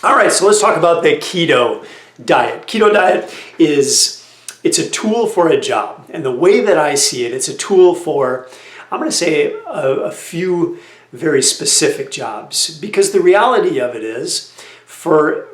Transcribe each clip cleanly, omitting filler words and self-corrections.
All right, so let's talk about the keto diet. Keto diet it's a tool for a job. And the way that I see it, it's a tool for, I'm going to say a few very specific jobs, because the reality of it is for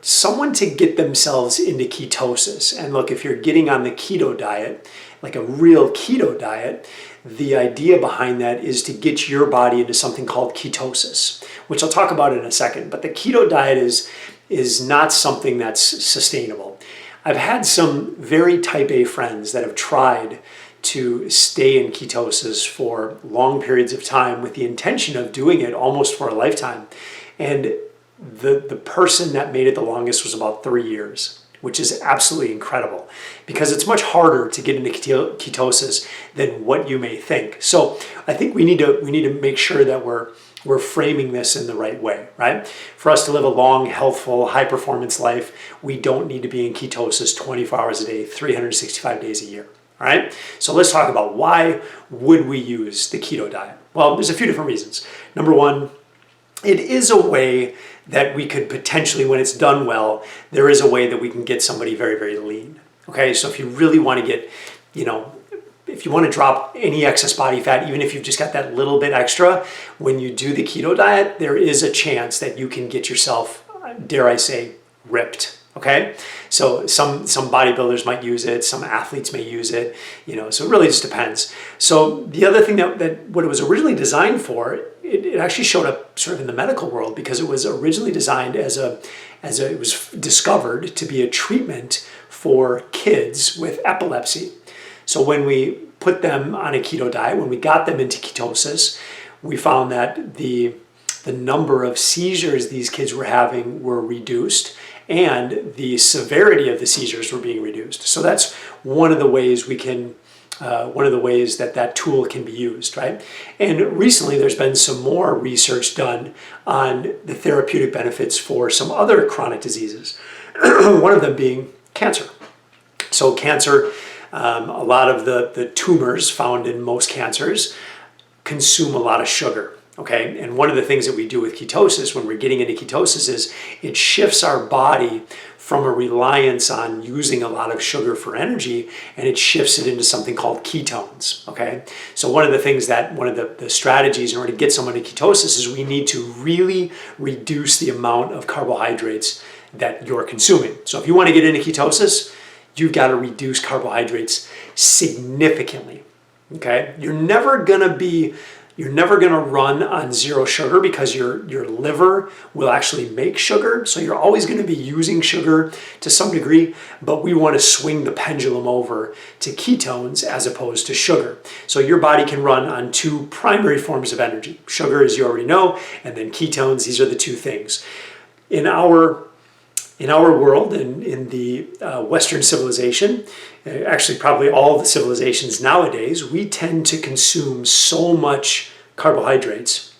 someone to get themselves into ketosis, and look, if you're getting on the keto diet, like a real keto diet, the idea behind that is to get your body into something called ketosis, which I'll talk about in a second. But the keto diet is not something that's sustainable. I've had some very type A friends that have tried to stay in ketosis for long periods of time with the intention of doing it almost for a lifetime. And the person that made it the longest was about 3 years, which is absolutely incredible, because it's much harder to get into ketosis than what you may think. So I think we need to make sure that we're framing this in the right way, right? For us to live a long, healthful, high-performance life, we don't need to be in ketosis 24 hours a day, 365 days a year, all right? So let's talk about why would we use the keto diet? Well, there's a few different reasons. Number one, it is a way that we could potentially, when it's done well, there is a way that we can get somebody very, very lean, okay? So if you really want to get, if you want to drop any excess body fat, even if you've just got that little bit extra, when you do the keto diet, there is a chance that you can get yourself, dare I say, ripped, okay? So some bodybuilders might use it, some athletes may use it, so it really just depends. So the other thing that what it was originally designed for, it actually showed up sort of in the medical world, because it was originally designed it was discovered to be a treatment for kids with epilepsy. So when we put them on a keto diet, when we got them into ketosis, we found that the number of seizures these kids were having were reduced, and the severity of the seizures were being reduced. So that's one of the ways that tool can be used, right? And recently there's been some more research done on the therapeutic benefits for some other chronic diseases, one of them being cancer. So cancer, a lot of the tumors found in most cancers consume a lot of sugar, okay? And one of the things that we do with ketosis when we're getting into ketosis is it shifts our body from a reliance on using a lot of sugar for energy, and it shifts it into something called ketones, okay? So one of the strategies in order to get someone to ketosis is we need to really reduce the amount of carbohydrates that you're consuming. So if you want to get into ketosis, you've got to reduce carbohydrates significantly, okay? You're never gonna run on zero sugar, because your liver will actually make sugar. So you're always gonna be using sugar to some degree, but we wanna swing the pendulum over to ketones as opposed to sugar. So your body can run on two primary forms of energy. Sugar, as you already know, and then ketones. These are the two things. In our world, in the Western civilization, actually probably all the civilizations nowadays, we tend to consume so much carbohydrates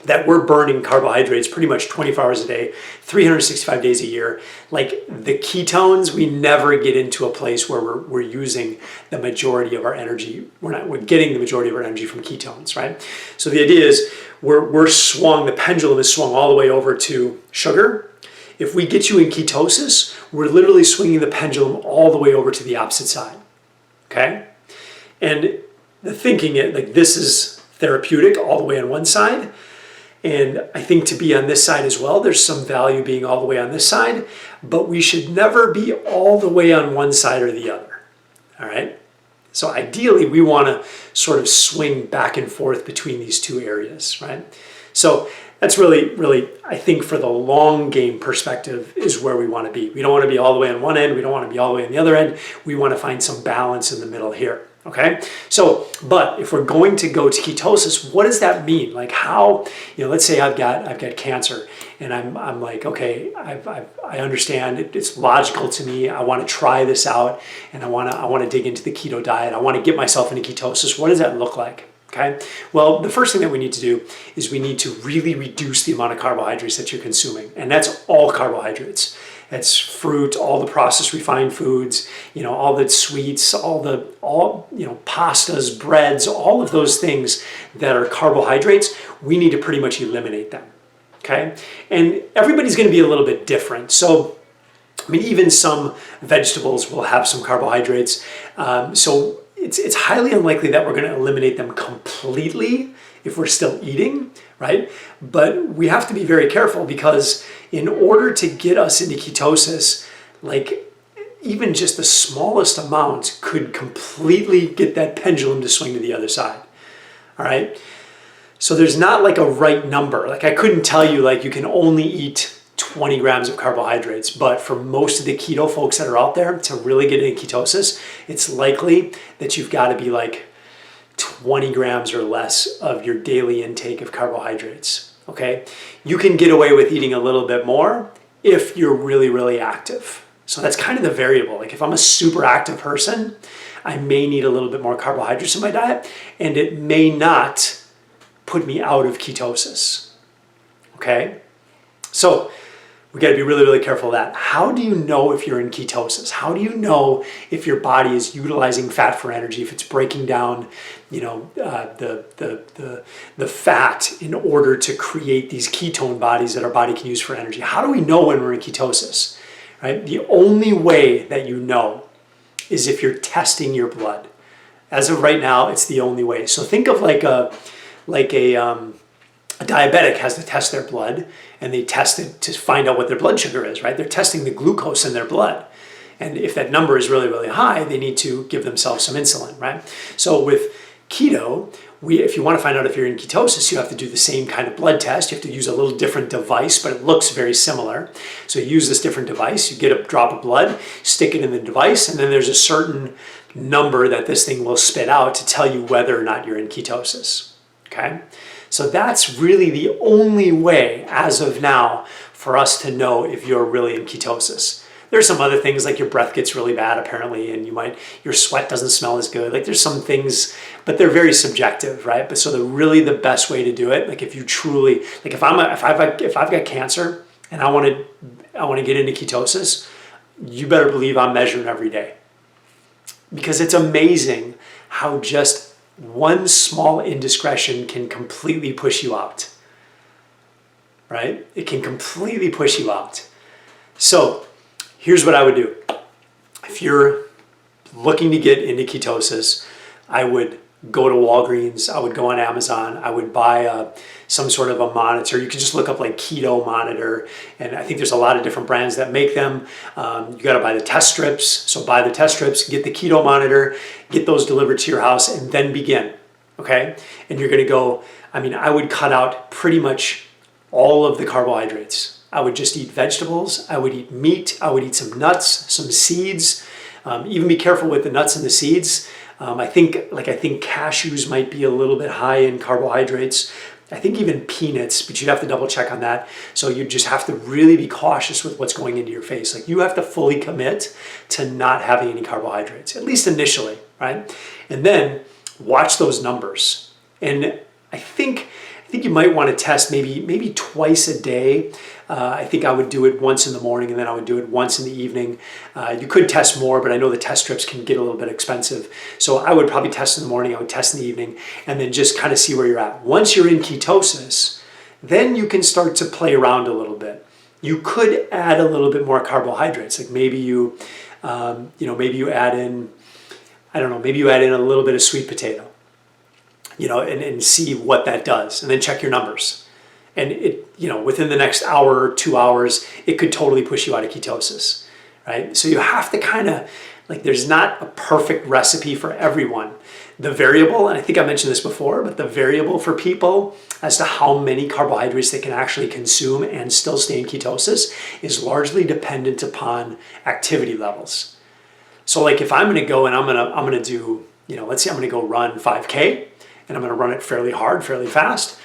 that we're burning carbohydrates pretty much 24 hours a day, 365 days a year. Like the ketones, we never get into a place where we're using the majority of our energy. We're getting the majority of our energy from ketones, right? So the idea is the pendulum is swung all the way over to sugar. If we get you in ketosis, we're literally swinging the pendulum all the way over to the opposite side, okay? And the thinking, this is therapeutic all the way on one side, and I think to be on this side as well, there's some value being all the way on this side, but we should never be all the way on one side or the other, all right? So ideally, we want to sort of swing back and forth between these two areas, right? So that's really, I think for the long game perspective is where we want to be. We don't want to be all the way on one end. We don't want to be all the way on the other end. We want to find some balance in the middle here, okay? So, but if we're going to go to ketosis, what does that mean? Like how, let's say I've got cancer, and I'm like, okay, I understand it's logical to me. I want to try this out, and I want to dig into the keto diet. I want to get myself into ketosis. What does that look like? Okay. Well, the first thing that we need to do is we need to really reduce the amount of carbohydrates that you're consuming. And that's all carbohydrates. That's fruit, all the processed refined foods, all the sweets, all pastas, breads, all of those things that are carbohydrates, we need to pretty much eliminate them. okay? And everybody's gonna be a little bit different. So, I mean, even some vegetables will have some carbohydrates. So it's highly unlikely that we're gonna eliminate them completely if we're still eating, right? But we have to be very careful, because in order to get us into ketosis, like even just the smallest amount could completely get that pendulum to swing to the other side, all right? So there's not like a right number. Like I couldn't tell you like you can only eat 20 grams of carbohydrates, but for most of the keto folks that are out there, to really get into ketosis, it's likely that you've got to be like 20 grams or less of your daily intake of carbohydrates, okay? You can get away with eating a little bit more if you're really, really active. So that's kind of the variable. Like if I'm a super active person, I may need a little bit more carbohydrates in my diet, and it may not put me out of ketosis, okay? So we got to be really, really careful of that. How do you know if you're in ketosis? How do you know if your body is utilizing fat for energy, if it's breaking down, you know, the fat in order to create these ketone bodies that our body can use for energy? How do we know when we're in ketosis, right? The only way that you know is if you're testing your blood. As of right now, it's the only way. So think of like a diabetic has to test their blood, and they test it to find out what their blood sugar is, right? They're testing the glucose in their blood. And if that number is really, really high, they need to give themselves some insulin, right? So with keto, if you want to find out if you're in ketosis, you have to do the same kind of blood test. You have to use a little different device, but it looks very similar. So you use this different device, you get a drop of blood, stick it in the device, and then there's a certain number that this thing will spit out to tell you whether or not you're in ketosis, okay? So that's really the only way, as of now, for us to know if you're really in ketosis. There's some other things like your breath gets really bad apparently, and your sweat doesn't smell as good. Like there's some things, but they're very subjective, right? But so the best way to do it, like if you truly, like if I've got cancer and I want to get into ketosis, you better believe I'm measuring every day, because it's amazing how just one small indiscretion can completely push you out, right? It can completely push you out. So here's what I would do. If you're looking to get into ketosis, I would go to Walgreens, I would go on Amazon, I would buy some sort of a monitor. You can just look up like keto monitor, and I think there's a lot of different brands that make them. You got to buy the test strips. So buy the test strips, get the keto monitor, get those delivered to your house, and then begin, okay? And you're gonna go, I would cut out pretty much all of the carbohydrates. I would just eat vegetables, I would eat meat, I would eat some nuts, some seeds. Even be careful with the nuts and the seeds. I think cashews might be a little bit high in carbohydrates. I think even peanuts, but you'd have to double check on that. So you just have to really be cautious with what's going into your face. Like you have to fully commit to not having any carbohydrates, at least initially, right? And then watch those numbers. And I think you might want to test maybe twice a day. I think I would do it once in the morning, and then I would do it once in the evening. You could test more, but I know the test strips can get a little bit expensive. So I would probably test in the morning, I would test in the evening, and then just kind of see where you're at. Once you're in ketosis, then you can start to play around a little bit. You could add a little bit more carbohydrates. Like maybe you add in, maybe you add in a little bit of sweet potato, and see what that does, and then check your numbers. And within the next hour or 2 hours, it could totally push you out of ketosis, right? So you have to kind of, there's not a perfect recipe for everyone. The variable, and I think I mentioned this before, but the variable for people as to how many carbohydrates they can actually consume and still stay in ketosis is largely dependent upon activity levels. So like if I'm gonna go and I'm gonna do, let's say I'm gonna go run 5K, and I'm gonna run it fairly hard, fairly fast,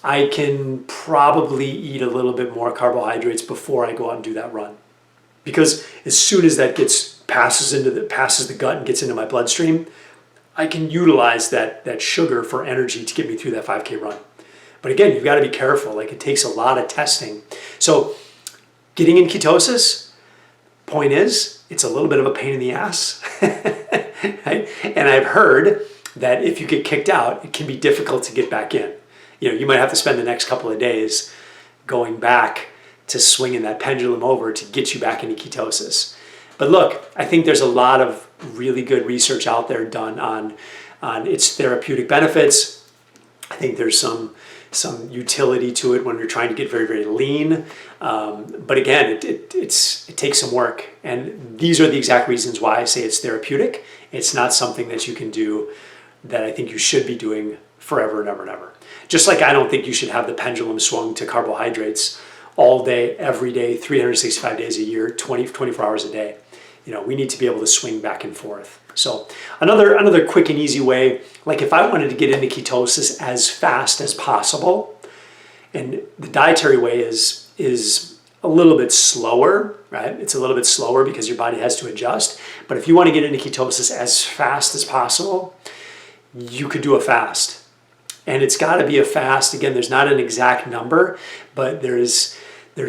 I can probably eat a little bit more carbohydrates before I go out and do that run. Because as soon as that passes the gut and gets into my bloodstream, I can utilize that sugar for energy to get me through that 5K run. But again, you've got to be careful. It takes a lot of testing. So getting in ketosis, point is, it's a little bit of a pain in the ass. Right? And I've heard that if you get kicked out, it can be difficult to get back in. You might have to spend the next couple of days going back to swinging that pendulum over to get you back into ketosis. But look, I think there's a lot of really good research out there done on its therapeutic benefits. I think there's some utility to it when you're trying to get very, very lean. But again, it takes some work. And these are the exact reasons why I say it's therapeutic. It's not something that you can do that I think you should be doing forever and ever and ever. Just like I don't think you should have the pendulum swung to carbohydrates all day, every day, 365 days a year, 24 hours a day. We need to be able to swing back and forth. So another quick and easy way, like if I wanted to get into ketosis as fast as possible, and the dietary way is a little bit slower, right? It's a little bit slower because your body has to adjust. But if you want to get into ketosis as fast as possible, you could do a fast. And it's got to be a fast. Again, there's not an exact number, but there's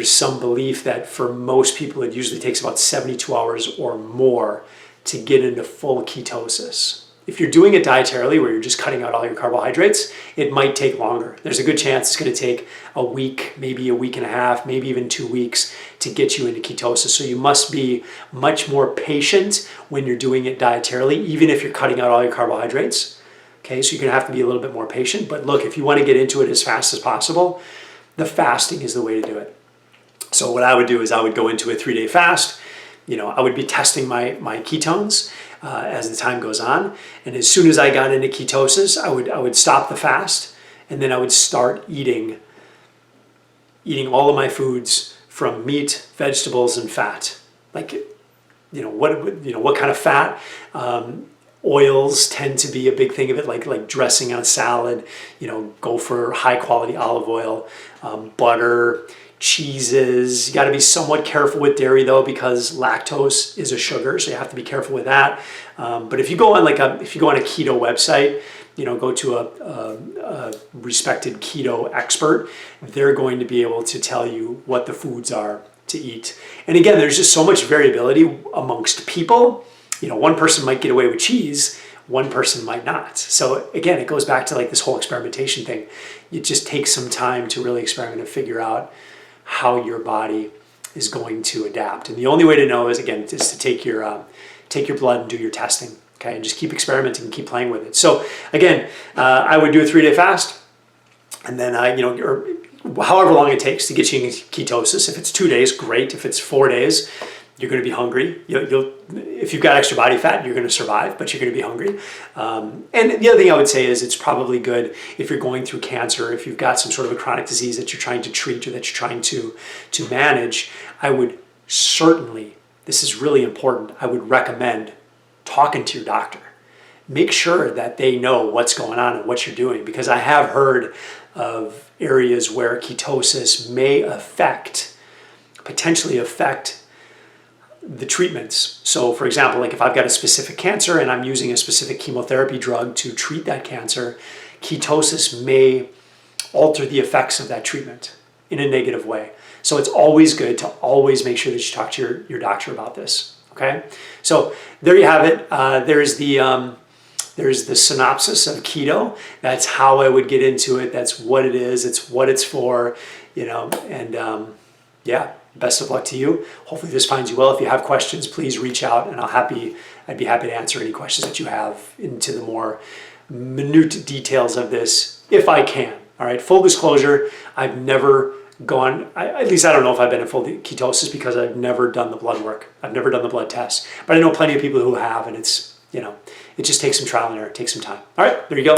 some belief that for most people, it usually takes about 72 hours or more to get into full ketosis. If you're doing it dietarily, where you're just cutting out all your carbohydrates, it might take longer. There's a good chance it's going to take a week, maybe a week and a half, maybe even 2 weeks to get you into ketosis. So you must be much more patient when you're doing it dietarily, even if you're cutting out all your carbohydrates. Okay, so you're going to have to be a little bit more patient. But look, if you want to get into it as fast as possible, the fasting is the way to do it. So what I would do is I would go into a 3-day fast. I would be testing my ketones as the time goes on. And as soon as I got into ketosis, I would stop the fast, and then I would start eating all of my foods from meat, vegetables, and fat. Like, what kind of fat? Oils tend to be a big thing of it, like dressing on salad. Go for high quality olive oil, butter, cheeses. You got to be somewhat careful with dairy though, because lactose is a sugar, so you have to be careful with that. But if you go on a keto website, go to a respected keto expert, they're going to be able to tell you what the foods are to eat. And again, there's just so much variability amongst people. One person might get away with cheese, one person might not. So again, it goes back to like this whole experimentation thing. It just takes some time to really experiment and figure out how your body is going to adapt. And the only way to know is to take your blood and do your testing. Okay, and just keep experimenting and keep playing with it. So again, I would do a 3-day fast, and then or however long it takes to get you into ketosis. If it's 2 days, great. If it's 4 days, you're going to be hungry. If you've got extra body fat, you're going to survive, but you're going to be hungry. And the other thing I would say is it's probably good if you're going through cancer, if you've got some sort of a chronic disease that you're trying to treat or that you're trying to manage. I would certainly, this is really important, I would recommend talking to your doctor. Make sure that they know what's going on and what you're doing, because I have heard of areas where ketosis may potentially affect the treatments. So for example, like if I've got a specific cancer and I'm using a specific chemotherapy drug to treat that cancer, ketosis may alter the effects of that treatment in a negative way. So it's always good to always make sure that you talk to your doctor about this. Okay, so there you have it. There's the synopsis of keto. That's how I would get into it. That's what it is. It's what it's for. Yeah. Best of luck to you. Hopefully this finds you well. If you have questions, please reach out, and I'd be happy to answer any questions that you have into the more minute details of this, if I can. All right. Full disclosure: I've never gone. At least I don't know if I've been in full ketosis because I've never done the blood work. I've never done the blood tests, but I know plenty of people who have, and it just takes some trial and error. It takes some time. All right. There you go.